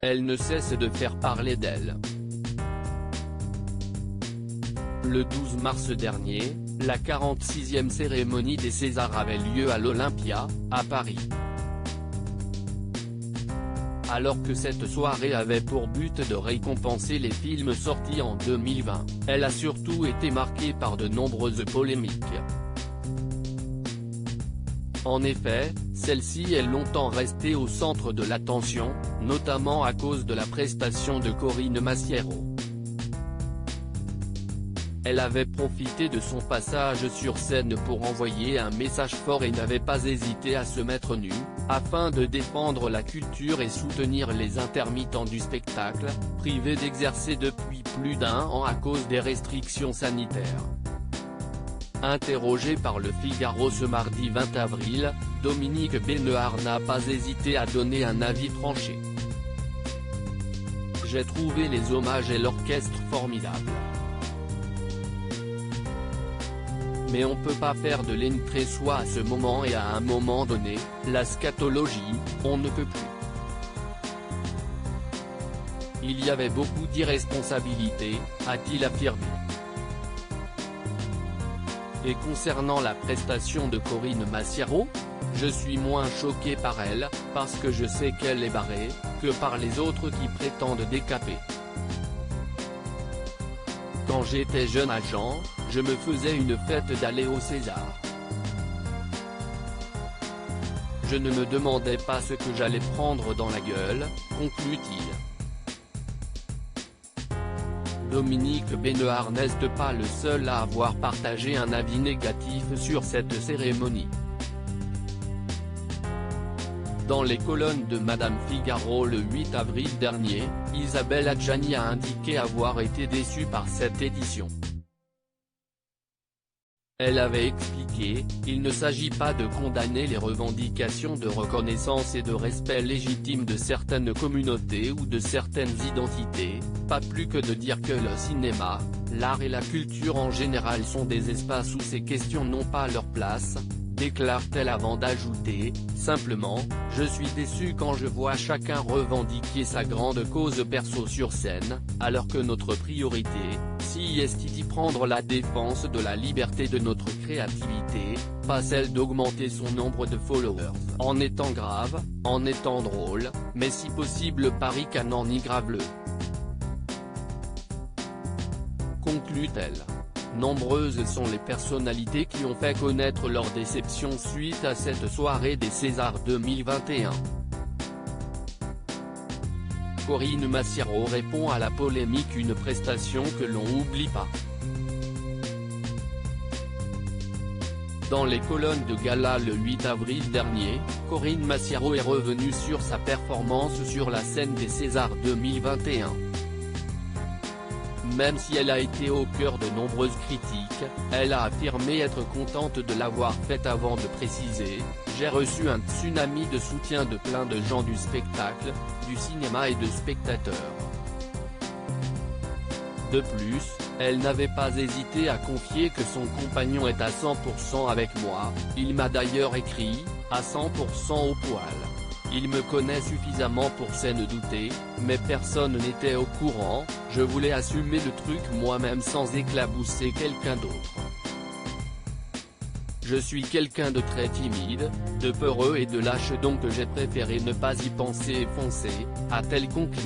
Elle ne cesse de faire parler d'elle. Le 12 mars dernier, la 46e cérémonie des Césars avait lieu à l'Olympia, à Paris. Alors que cette soirée avait pour but de récompenser les films sortis en 2020, elle a surtout été marquée par de nombreuses polémiques. En effet, celle-ci est longtemps restée au centre de l'attention, notamment à cause de la prestation de Corinne Massiero. Elle avait profité de son passage sur scène pour envoyer un message fort et n'avait pas hésité à se mettre nue, afin de défendre la culture et soutenir les intermittents du spectacle, privés d'exercer depuis plus d'1 an à cause des restrictions sanitaires. Interrogée par Le Figaro ce mardi 20 avril, Dominique Besnehard n'a pas hésité à donner un avis tranché. « J'ai trouvé les hommages et l'orchestre formidables. Mais on peut pas faire de l'entrée-soi à ce moment et à un moment donné, la scatologie, on ne peut plus. Il y avait beaucoup d'irresponsabilité, a-t-il affirmé. Et concernant la prestation de Corinne Massiero, je suis moins choqué par elle, parce que je sais qu'elle est barrée, que par les autres qui prétendent décaper. Quand j'étais jeune agent, je me faisais une fête d'aller au César. Je ne me demandais pas ce que j'allais prendre dans la gueule, conclut-il. Dominique Besnehard n'est pas le seul à avoir partagé un avis négatif sur cette cérémonie. Dans les colonnes de Madame Figaro le 8 avril dernier, Isabelle Adjani a indiqué avoir été déçue par cette édition. Elle avait expliqué, il ne s'agit pas de condamner les revendications de reconnaissance et de respect légitime de certaines communautés ou de certaines identités, pas plus que de dire que le cinéma, l'art et la culture en général sont des espaces où ces questions n'ont pas leur place, déclare-t-elle avant d'ajouter, simplement, je suis déçu quand je vois chacun revendiquer sa grande cause perso sur scène, alors que notre priorité, si est d'y prendre la défense de la liberté de notre créativité, pas celle d'augmenter son nombre de followers, en étant grave, en étant drôle, mais si possible Paris Canon y grave-le. Conclut-elle. Nombreuses sont les personnalités qui ont fait connaître leur déception suite à cette soirée des Césars 2021. Corinne Massiero répond à la polémique, une prestation que l'on n'oublie pas. Dans les colonnes de gala le 8 avril dernier, Corinne Massiero est revenue sur sa performance sur la scène des Césars 2021. Même si elle a été au cœur de nombreuses critiques, elle a affirmé être contente de l'avoir faite avant de préciser « J'ai reçu un tsunami de soutien de plein de gens du spectacle, du cinéma et de spectateurs ». De plus, elle n'avait pas hésité à confier que son compagnon est à 100% avec moi, il m'a d'ailleurs écrit « à 100% au poil ». Il me connaît suffisamment pour s'en douter, mais personne n'était au courant, je voulais assumer le truc moi-même sans éclabousser quelqu'un d'autre. Je suis quelqu'un de très timide, de peureux et de lâche, donc j'ai préféré ne pas y penser et foncer, a-t-elle conclu.